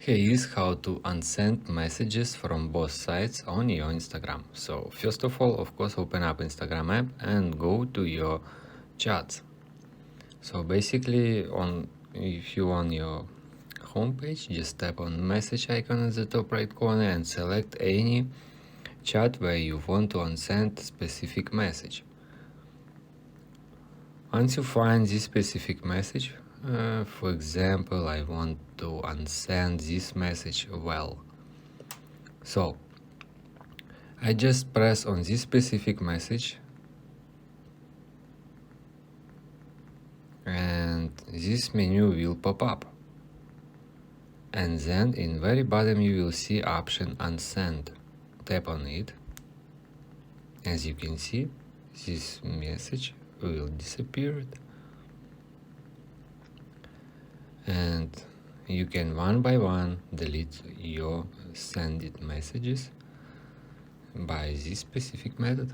Here is how to unsend messages from both sides on your Instagram. So first of all, of course, open up Instagram app and go to your chats. So basically, if you on your homepage, just tap on message icon at the top right corner and select any chat where you want to unsend specific message. Once you find this specific message, for example, I want to unsend this message well. So I just press on this specific message and this menu will pop up. And then in very bottom you will see option unsend. Tap on it. As you can see, this message will disappear. And you can one by one delete your sended messages by this specific method.